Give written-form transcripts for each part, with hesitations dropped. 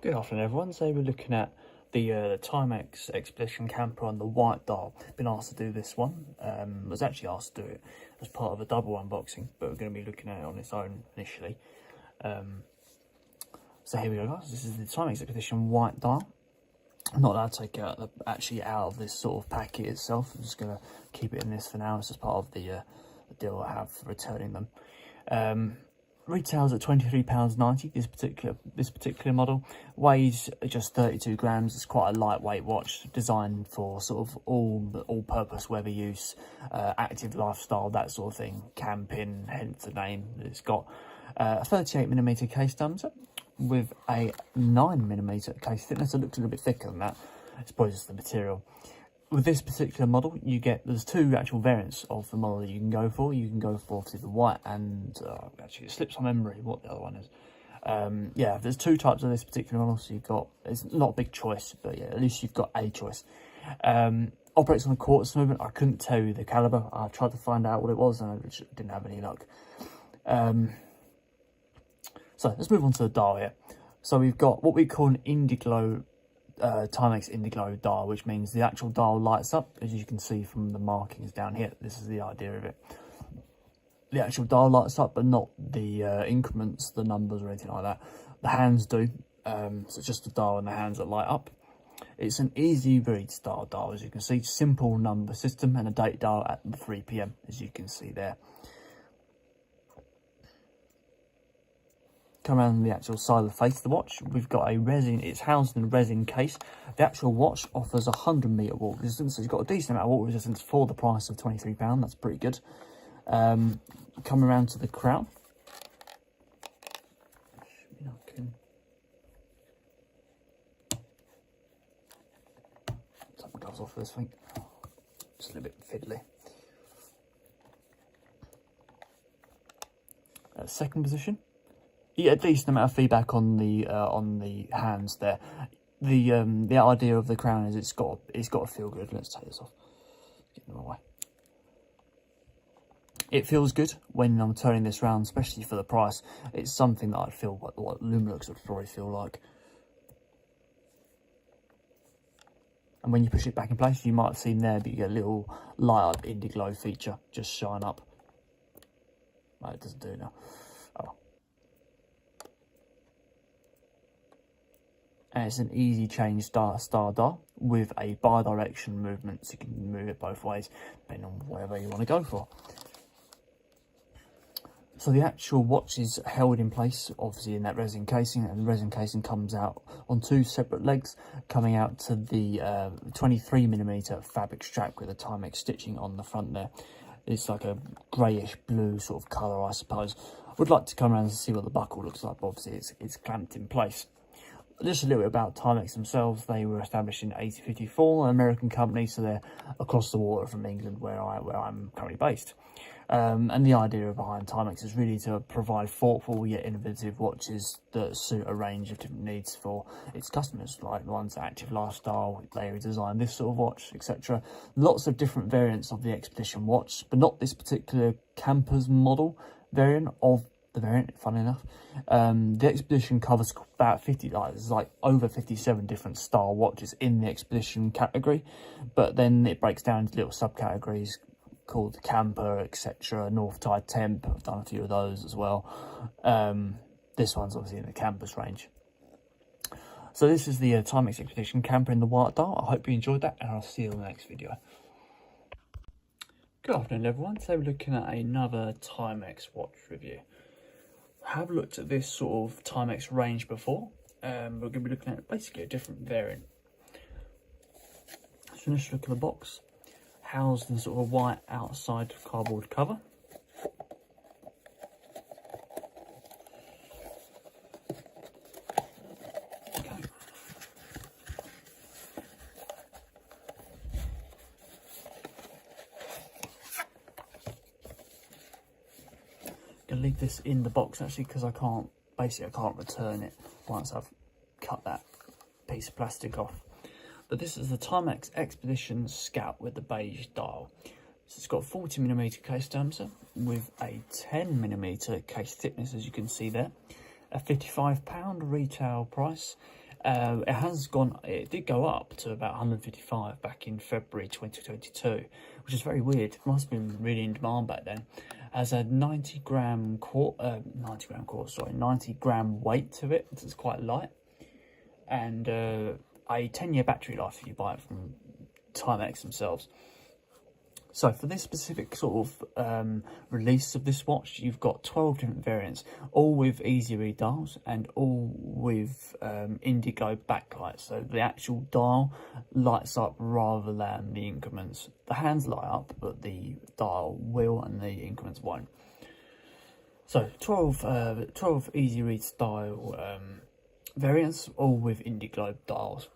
Good afternoon everyone, so we're looking at the Timex Expedition camper on the white dial. Been asked to do this one, was actually asked to do it as part of a double unboxing, but we're going to be looking at it on its own initially. So here we go guys, this is the Timex Expedition white dial. I'm not allowed to take it actually out of this sort of packet itself. I'm just going to keep it in this for now. It's just part of the deal I have for returning them. Retails at £23.90. This particular model weighs just 32 grams. It's quite a lightweight watch, designed for sort of all-purpose weather use, active lifestyle, that sort of thing. Camping, hence the name. It's got a 38mm case diameter with a 9mm case thickness. It looks a little bit thicker than that. It's probably just the material. With this particular model, there's two actual variants of the model that you can go for. You can go for obviously the white and, actually it slips my memory what the other one is. Yeah, there's two types of this particular model, so it's not a big choice, but yeah, at least you've got a choice. Operates on a quartz movement. I couldn't tell you the caliber. I tried to find out what it was and I didn't have any luck. So let's move on to the dial here. So we've got what we call an Indiglo Timex Indiglo dial, which means the actual dial lights up, as you can see from the markings down here. This is the idea of it. The actual dial lights up, but not the increments, the numbers or anything like that. The hands do, so it's just the dial and the hands that light up. It's an easy read style dial, as you can see. Simple number system and a date dial at 3 PM, as you can see there. Come around the actual side of the face of the watch, we've got a resin, it's housed in a resin case. The actual watch offers 100-metre water resistance, so it's got a decent amount of water resistance for the price of £23, that's pretty good. Come around to the crown. Take my gloves off for this thing, just a little bit fiddly. Second position. You get a decent amount of feedback on the hands there. The idea of the crown is it's got to feel good. Let's take this off. Get in the way. It feels good when I'm turning this round, especially for the price. It's something that I feel what Luminox would probably feel like. And when you push it back in place, you might have seen there, but you get a little light up Indiglo feature just shine up. No, it doesn't do now. Oh. And it's an easy change star dial with a bi-direction movement, so you can move it both ways depending on whatever you want to go for. So the actual watch is held in place obviously in that resin casing, and the resin casing comes out on two separate legs, coming out to the 23mm fabric strap with the Timex stitching on the front there. It's like a greyish blue sort of colour, I suppose. Would like to come around and see what the buckle looks like, but obviously it's clamped in place. Just a little bit about Timex themselves. They were established in 1854, an American company, so they're across the water from England, where I'm currently based. And the idea behind Timex is really to provide thoughtful yet innovative watches that suit a range of different needs for its customers, like the ones active lifestyle. They design this sort of watch, etc. Lots of different variants of the Expedition watch, but not this particular camper's model variant of the variant, funny enough. The Expedition covers about 50, there's like over 57 different style watches in the Expedition category, but then it breaks down into little subcategories called camper, etc. North Tide Temp, I've done a few of those as well. This one's obviously in the campus range. So this is the Timex Expedition camper in the white dial. I hope you enjoyed that, and I'll see you in the next video. Good afternoon everyone, today we're looking at another Timex watch review. I have looked at this sort of Timex range before, we're going to be looking at basically a different variant. So let's look at the box, housed in sort of a white outside cardboard cover. Okay. Gonna leave this in the box actually, because I can't return it once I've cut that piece of plastic off. But this is the Timex Expedition Scout with the beige dial. So it's got a 40mm case diameter with a 10mm case thickness, as you can see there. A £55 retail price, It did go up to about 155 back in February 2022, which is very weird. It must have been really in demand back then. Has a 90 gram weight to it. It's quite light, and a 10-year battery life if you buy it from Timex themselves. So for this specific sort of release of this watch, you've got 12 different variants, all with easy read dials and all with indigo backlight. So the actual dial lights up rather than the increments. The hands light up, but the dial will and the increments won't. So 12 easy read style variants, all with indigo dials.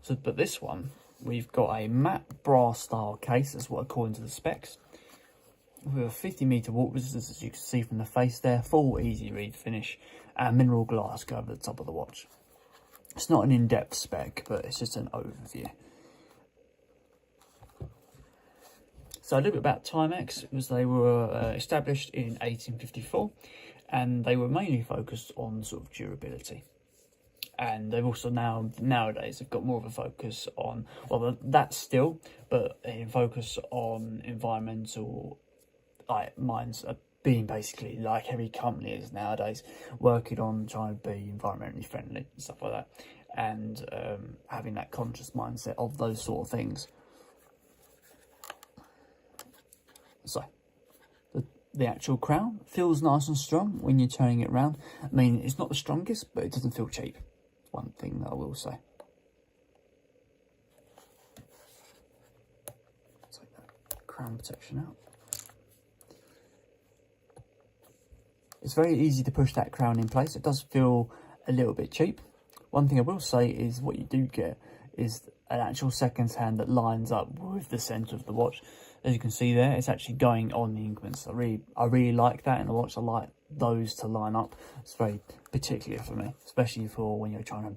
So, but this one, we've got a matte brass style case, that's what according to the specs, with a 50-metre water resistance, as you can see from the face there, full easy read finish, and mineral glass go over the top of the watch. It's not an in-depth spec, but it's just an overview. So a little bit about Timex was they were established in 1854, and they were mainly focused on sort of durability. And they've also nowadays they've got more of a focus on, well, that still, but in focus on environmental, like minds being basically like every company is nowadays, working on trying to be environmentally friendly and stuff like that, and having that conscious mindset of those sort of things. So the actual crown feels nice and strong when you're turning it around. I mean, it's not the strongest, but it doesn't feel cheap. One thing that I will say. Take that crown protection out. It's very easy to push that crown in place. It does feel a little bit cheap. One thing I will say is what you do get is an actual second hand that lines up with the centre of the watch. As you can see there, it's actually going on the increments. I really like that in the watch. I like those to line up. It's very particular for me, especially for when you're trying to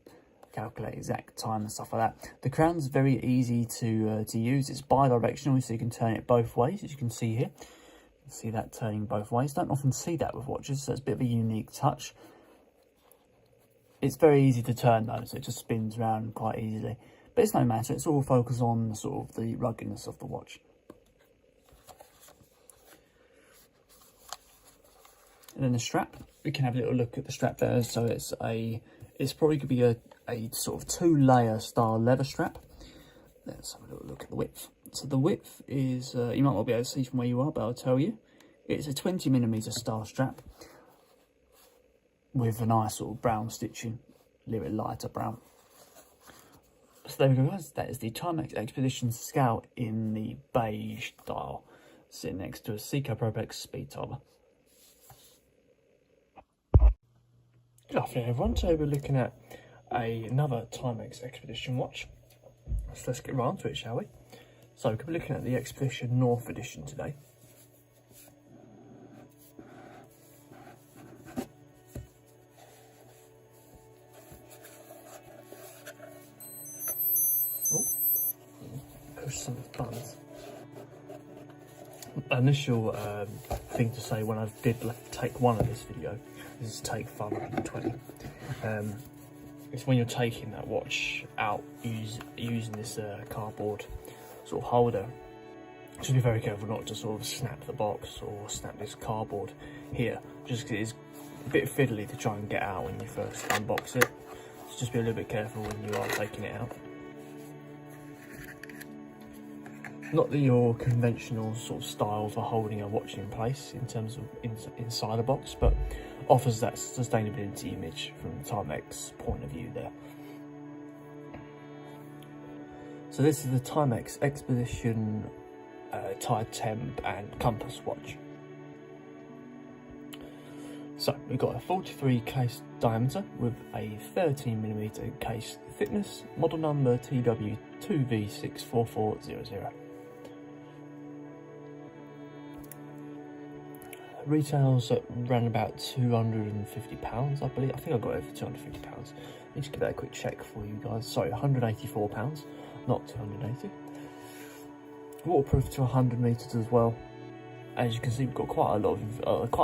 calculate exact time and stuff like that. The crown's very easy to use. It's bi-directional, so you can turn it both ways, as you can see here. You can see that turning both ways. Don't often see that with watches, so it's a bit of a unique touch. It's very easy to turn though, so it just spins around quite easily. But it's no matter, it's all focused on sort of the ruggedness of the watch. And then the strap, we can have a little look at the strap there. So it's probably going to be a sort of 2-layer style leather strap. Let's have a little look at the width. So the width is, you might not be able to see from where you are, but I'll tell you. It's a 20mm style strap with a nice sort of brown stitching, a little bit lighter brown. So there we go guys, that is the Timex Expedition Scout in the beige dial, sitting next to a Seiko Propex speed timer. Good afternoon everyone, so we're looking at another Timex Expedition watch. So let's get right onto it, shall we? So we're going to be looking at the Expedition North Edition today. Oh, push some buttons. Initial thing to say when I did take one of this video, this is take 520. It's when you're taking that watch out using this cardboard sort of holder. Just be very careful not to sort of snap the box or snap this cardboard here, just because it is a bit fiddly to try and get out when you first unbox it. So just be a little bit careful when you are taking it out. Not that your conventional sort of style for holding a watch in place in terms of inside a box, but offers that sustainability image from the Timex point of view there. So this is the Timex Expedition Tide Temp and Compass watch. So we've got a 43 case diameter with a 13mm case thickness, model number TW2V64400. Retails at around about £250, I believe. I think I got it for £250. Let me just give that a quick check for you guys. Sorry, £184, not 280. Waterproof to 100 meters as well. As you can see, we've got quite a lot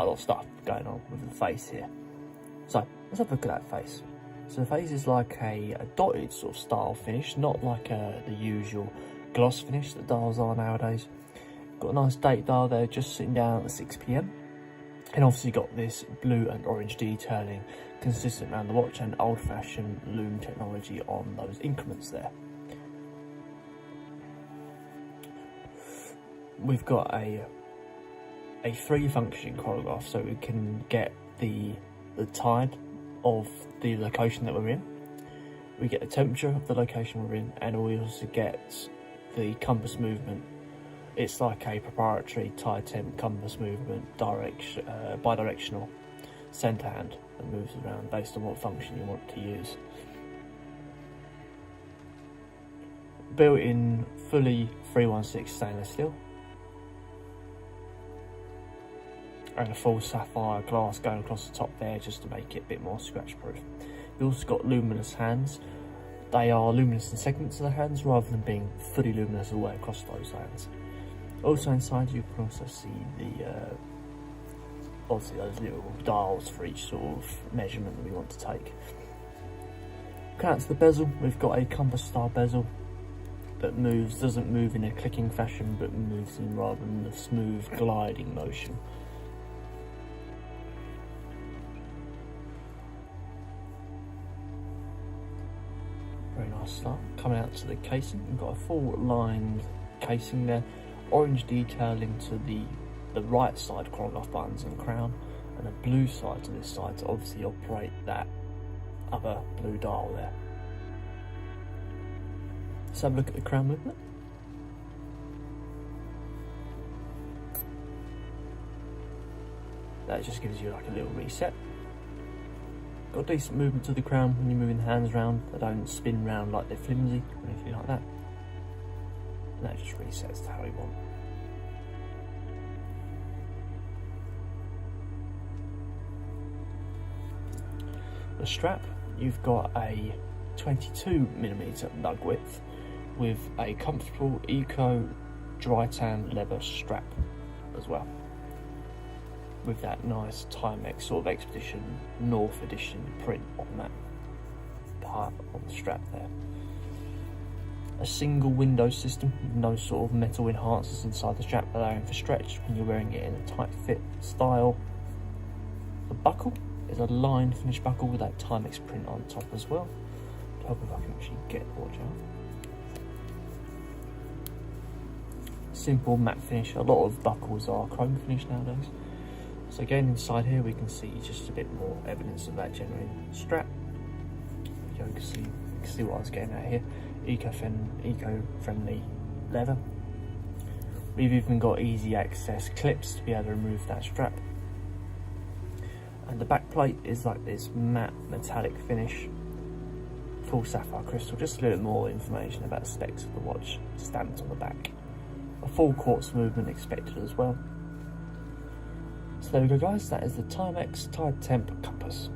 of stuff going on with the face here. So let's have a look at that face. So the face is like a dotted sort of style finish, not like the usual gloss finish that dials are nowadays. Got a nice date dial there, just sitting down at 6 PM. And obviously got this blue and orange detailing consistent around the watch, and old-fashioned loom technology on those increments there. We've got a 3-function chronograph, so we can get the time of the location that we're in. We get the temperature of the location we're in, and we also get the compass movement. It's like a proprietary tie temp compass movement, bidirectional center hand that moves around based on what function you want to use. Built in fully 316 stainless steel, and a full sapphire glass going across the top there just to make it a bit more scratch proof. You've also got luminous hands. They are luminous in segments of the hands rather than being fully luminous all the way across those hands. Also inside you can also see the obviously those little dials for each sort of measurement that we want to take. Coming out to the bezel, we've got a compass style bezel that doesn't move in a clicking fashion, but moves in rather than the smooth gliding motion. Very nice start. Coming out to the casing, we've got a full lined casing there. Orange detailing to the right side chronograph buttons and crown, and a blue side to this side to obviously operate that other blue dial there. Let's have a look at the crown movement. That just gives you like a little reset. Got decent movement to the crown when you're moving the hands around. They don't spin round like they're flimsy or anything like that. And that just resets to how we want. The strap, you've got a 22mm lug width with a comfortable eco dry tan leather strap as well, with that nice Timex sort of Expedition North Edition print on that part on the strap there. A single window system with no sort of metal enhancers inside the strap, allowing for stretch when you're wearing it in a tight fit style. The buckle is a line finish buckle with that Timex print on top as well. I hope if I can actually get the watch out. Simple matte finish. A lot of buckles are chrome finish nowadays. So again, inside here we can see just a bit more evidence of that genuine strap. You can see what I was getting at here. Eco-friendly leather. We've even got easy access clips to be able to remove that strap. And the back plate is like this matte metallic finish, full sapphire crystal. Just a little bit more information about the specs of the watch stamped on the back. A full quartz movement expected as well. So there we go guys, that is the Timex Tide Temp Compass.